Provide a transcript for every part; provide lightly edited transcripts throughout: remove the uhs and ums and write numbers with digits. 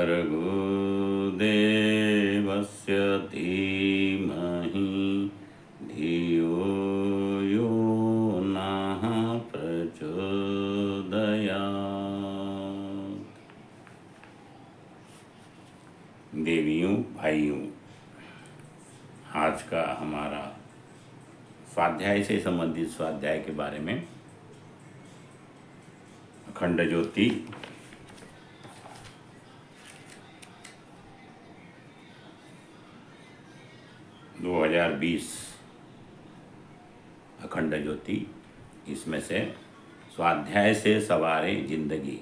भर्गो देवस्य धीमहि धियो यो नः प्रचोदयात्। देवियों भाइयों, आज का हमारा स्वाध्याय से संबंधित स्वाध्याय के बारे में अखंड ज्योति 2020 अखंड ज्योति, इसमें से स्वाध्याय से सवारे जिंदगी,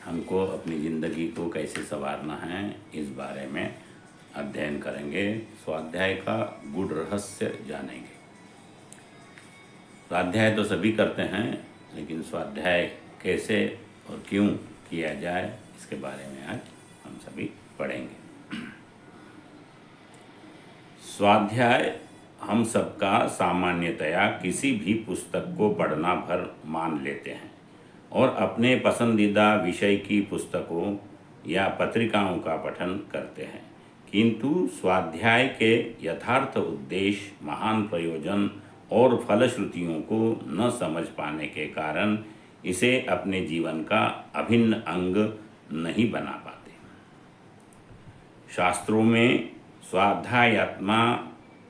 हमको अपनी ज़िंदगी को कैसे संवारना है इस बारे में अध्ययन करेंगे। स्वाध्याय का गूढ़ रहस्य जानेंगे। स्वाध्याय तो सभी करते हैं, लेकिन स्वाध्याय कैसे और क्यों किया जाए इसके बारे में आज हम सभी पढ़ेंगे। स्वाध्याय हम सबका सामान्यतया किसी भी पुस्तक को पढ़ना भर मान लेते हैं और अपने पसंदीदा विषय की पुस्तकों या पत्रिकाओं का पठन करते हैं, किंतु स्वाध्याय के यथार्थ उद्देश्य, महान प्रयोजन और फलश्रुतियों को न समझ पाने के कारण इसे अपने जीवन का अभिन्न अंग नहीं बना पाते। शास्त्रों में स्वाध्यायात्मा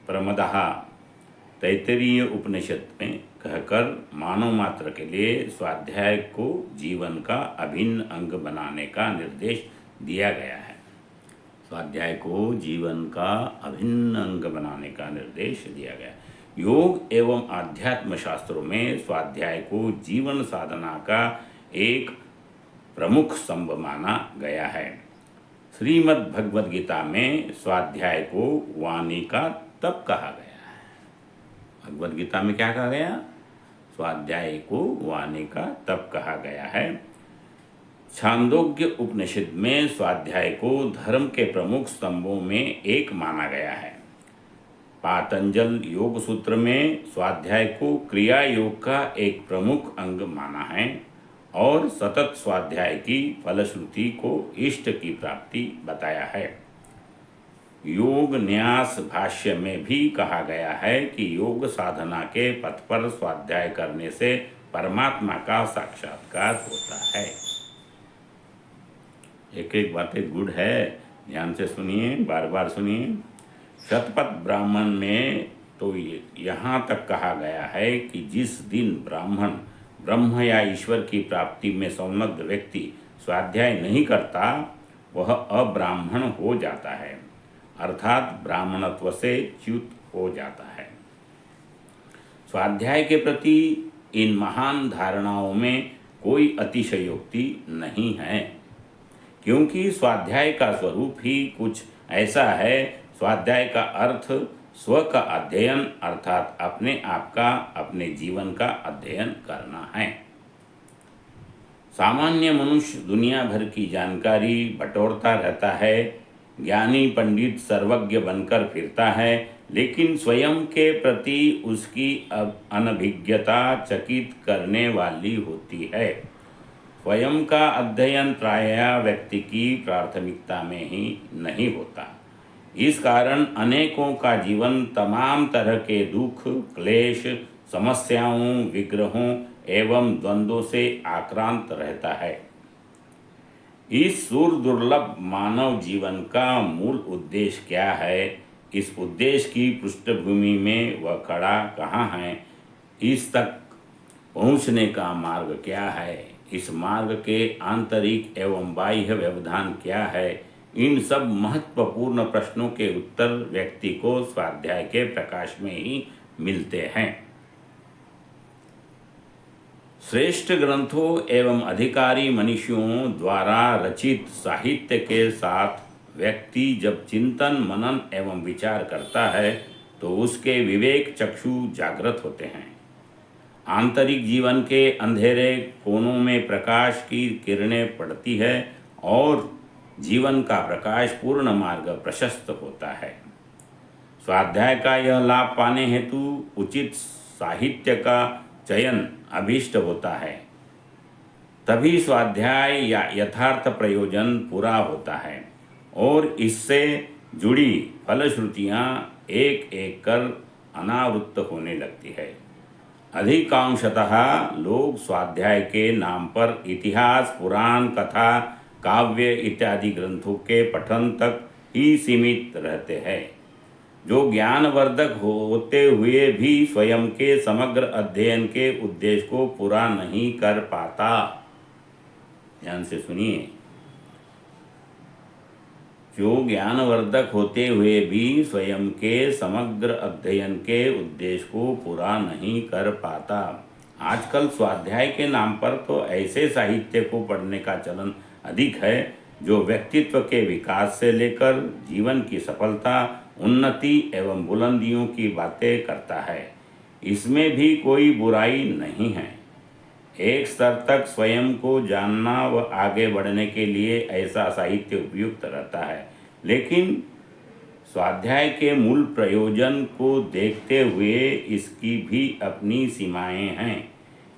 प्रमदः तैत्तिरीय उपनिषद में कहकर मानव मात्र के लिए स्वाध्याय को जीवन का अभिन्न अंग बनाने का निर्देश दिया गया है। स्वाध्याय को जीवन का अभिन्न अंग बनाने का निर्देश दिया गया है। योग एवं आध्यात्म शास्त्रों में स्वाध्याय को जीवन साधना का एक प्रमुख स्तंभ माना गया है। श्रीमद् भगवद गीता में स्वाध्याय को वाणी का तप कहा गया है। भगवद गीता में क्या कहा गया? स्वाध्याय को वाणी का तप कहा गया है। छांदोग्य उपनिषद में स्वाध्याय को धर्म के प्रमुख स्तंभों में एक माना गया है। पातंजल योग सूत्र में स्वाध्याय को क्रिया योग का एक प्रमुख अंग माना है और सतत स्वाध्याय की फलश्रुति को इष्ट की प्राप्ति बताया है। योग न्यास भाष्य में भी कहा गया है कि योग साधना के पथ पर स्वाध्याय करने से परमात्मा का साक्षात्कार होता है। एक एक बातें गुड है, ध्यान से सुनिए, बार बार सुनिए। शतपथ ब्राह्मण में तो यहाँ तक कहा गया है कि जिस दिन ब्राह्मण ब्रह्म या ईश्वर की प्राप्ति में संलग्न व्यक्ति स्वाध्याय नहीं करता, वह अब्राह्मण हो जाता है, अर्थात ब्राह्मणत्व से च्युत हो जाता है। स्वाध्याय के प्रति इन महान धारणाओं में कोई अतिशयोक्ति नहीं है, क्योंकि स्वाध्याय का स्वरूप ही कुछ ऐसा है। स्वाध्याय का अर्थ स्व का अध्ययन, अर्थात अपने आप का, अपने जीवन का अध्ययन करना है। सामान्य मनुष्य दुनिया भर की जानकारी बटोरता रहता है, ज्ञानी पंडित सर्वज्ञ बनकर फिरता है, लेकिन स्वयं के प्रति उसकी अनभिज्ञता चकित करने वाली होती है। स्वयं का अध्ययन प्रायः व्यक्ति की प्राथमिकता में ही नहीं होता। इस कारण अनेकों का जीवन तमाम तरह के दुख, क्लेश, समस्याओं, विग्रहों एवं द्वंद्वों से आक्रांत रहता है। इस सूर दुर्लभ मानव जीवन का मूल उद्देश्य क्या है? इस उद्देश्य की पृष्ठभूमि में वह खड़ा कहाँ है? इस तक पहुँचने का मार्ग क्या है? इस मार्ग के आंतरिक एवं बाह्य व्यवधान क्या है? इन सब महत्वपूर्ण प्रश्नों के उत्तर व्यक्ति को स्वाध्याय के प्रकाश में ही मिलते हैं। श्रेष्ठ ग्रंथों एवं अधिकारी मनुष्यों द्वारा रचित साहित्य के साथ व्यक्ति जब चिंतन, मनन एवं विचार करता है तो उसके विवेक चक्षु जागृत होते हैं। आंतरिक जीवन के अंधेरे कोनों में प्रकाश की किरणें पड़ती है और जीवन का प्रकाश पूर्ण मार्ग प्रशस्त होता है। स्वाध्याय का यह लाभ पाने हेतु उचित साहित्य का चयन अभीष्ट होता है। तभी स्वाध्याय या यथार्थ प्रयोजन पूरा होता है और इससे जुड़ी फलश्रुतियाँ एक एक कर अनावृत्त होने लगती है। अधिकांशतः लोग स्वाध्याय के नाम पर इतिहास, पुराण, कथा, काव्य इत्यादि ग्रंथों के पठन तक ही सीमित रहते हैं, जो ज्ञानवर्धक होते हुए भी स्वयं के समग्र अध्ययन के उद्देश्य को पूरा नहीं कर पाता। ध्यान से सुनिए, जो ज्ञानवर्धक होते हुए भी स्वयं के समग्र अध्ययन के उद्देश्य को पूरा नहीं कर पाता। आजकल स्वाध्याय के नाम पर तो ऐसे साहित्य को पढ़ने का चलन अधिक है जो व्यक्तित्व के विकास से लेकर जीवन की सफलता, उन्नति एवं बुलंदियों की बातें करता है। इसमें भी कोई बुराई नहीं है। एक स्तर तक स्वयं को जानना व आगे बढ़ने के लिए ऐसा साहित्य उपयुक्त रहता है, लेकिन स्वाध्याय के मूल प्रयोजन को देखते हुए इसकी भी अपनी सीमाएं हैं।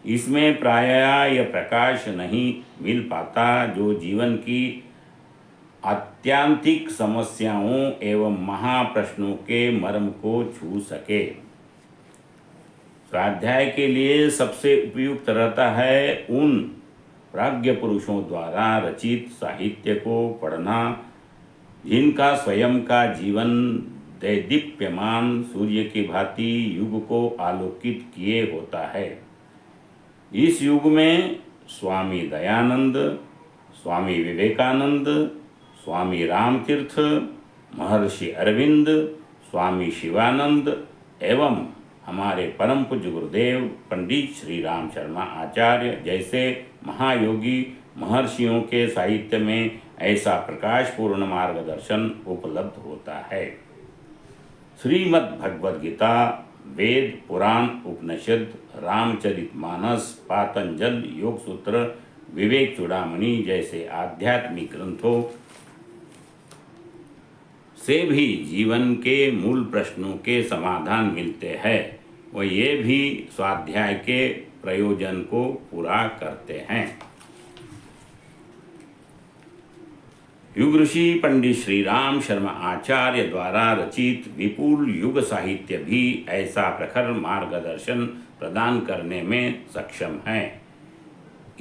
इसमें प्रायः यह प्रकाश नहीं मिल पाता जो जीवन की आत्यांतिक समस्याओं एवं महाप्रश्नों के मर्म को छू सके। स्वाध्याय के लिए सबसे उपयुक्त रहता है उन प्राज्ञ पुरुषों द्वारा रचित साहित्य को पढ़ना जिनका स्वयं का जीवन दैदीप्यमान सूर्य की भांति युग को आलोकित किए होता है। इस युग में स्वामी दयानंद, स्वामी विवेकानंद, स्वामी रामतीर्थ, महर्षि अरविंद, स्वामी शिवानंद एवं हमारे परम पूज्य गुरुदेव पंडित श्री राम शर्मा आचार्य जैसे महायोगी महर्षियों के साहित्य में ऐसा प्रकाशपूर्ण मार्गदर्शन उपलब्ध होता है। श्रीमद् भगवद गीता, वेद, पुराण, उपनिषद, रामचरितमानस, पातंजल योग सूत्र, विवेक चूड़ामणि जैसे आध्यात्मिक ग्रंथों से भी जीवन के मूल प्रश्नों के समाधान मिलते हैं व ये भी स्वाध्याय के प्रयोजन को पूरा करते हैं। युग ऋषि पंडित श्री राम शर्मा आचार्य द्वारा रचित विपुल युग साहित्य भी ऐसा प्रखर मार्गदर्शन प्रदान करने में सक्षम है।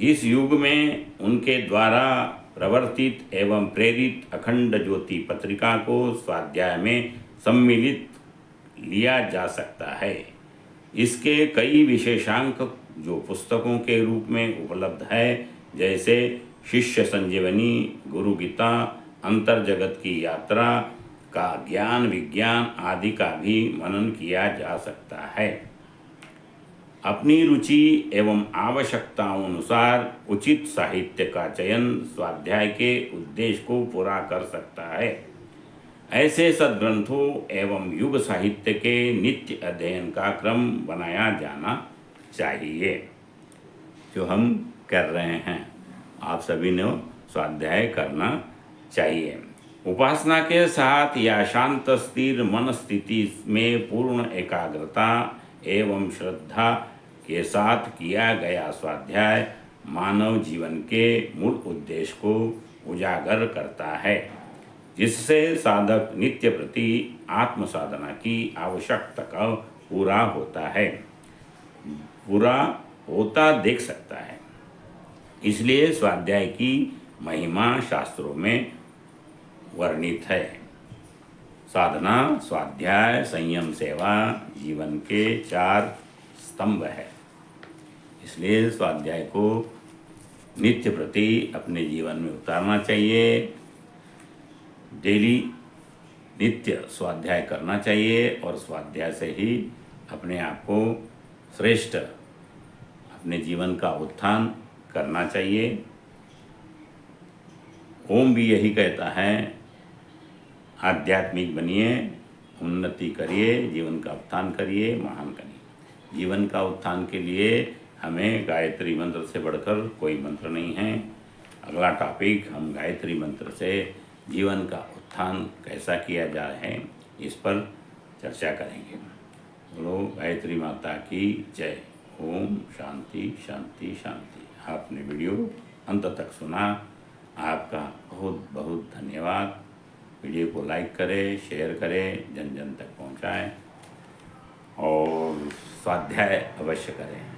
इस युग में उनके द्वारा प्रवर्तित एवं प्रेरित अखंड ज्योति पत्रिका को स्वाध्याय में सम्मिलित लिया जा सकता है। इसके कई विशेषांक जो पुस्तकों के रूप में उपलब्ध है, जैसे शिष्य संजीवनी, गुरु गीता, अंतर जगत की यात्रा का ज्ञान विज्ञान आदि का भी मनन किया जा सकता है। अपनी रुचि एवं आवश्यकताओं अनुसार उचित साहित्य का चयन स्वाध्याय के उद्देश्य को पूरा कर सकता है। ऐसे सद्ग्रंथों एवं युग साहित्य के नित्य अध्ययन का क्रम बनाया जाना चाहिए, जो हम कर रहे हैं। आप सभी ने स्वाध्याय करना चाहिए। उपासना के साथ या शांत स्थिर मन स्थिति में पूर्ण एकाग्रता एवं श्रद्धा के साथ किया गया स्वाध्याय मानव जीवन के मूल उद्देश्य को उजागर करता है, जिससे साधक नित्य प्रति आत्म साधना की आवश्यकता का पूरा होता है, पूरा होता देख सकता है। इसलिए स्वाध्याय की महिमा शास्त्रों में वर्णित है। साधना, स्वाध्याय, संयम, सेवा जीवन के 4 स्तंभ है। इसलिए स्वाध्याय को नित्य प्रति अपने जीवन में उतारना चाहिए। डेली नित्य स्वाध्याय करना चाहिए और स्वाध्याय से ही अपने आप को श्रेष्ठ अपने जीवन का उत्थान करना चाहिए। ओम भी यही कहता है, आध्यात्मिक बनिए, उन्नति करिए, जीवन का उत्थान करिए, महान करिए। जीवन का उत्थान के लिए हमें गायत्री मंत्र से बढ़कर कोई मंत्र नहीं है। अगला टॉपिक हम गायत्री मंत्र से जीवन का उत्थान कैसा किया जाए है, इस पर चर्चा करेंगे। बोलो गायत्री माता की जय। ओम शांति शांति शांति। आपने वीडियो अंत तक सुना, आपका बहुत बहुत धन्यवाद। वीडियो को लाइक करें, शेयर करें, जन जन तक पहुंचाएं और स्वाध्याय अवश्य करें।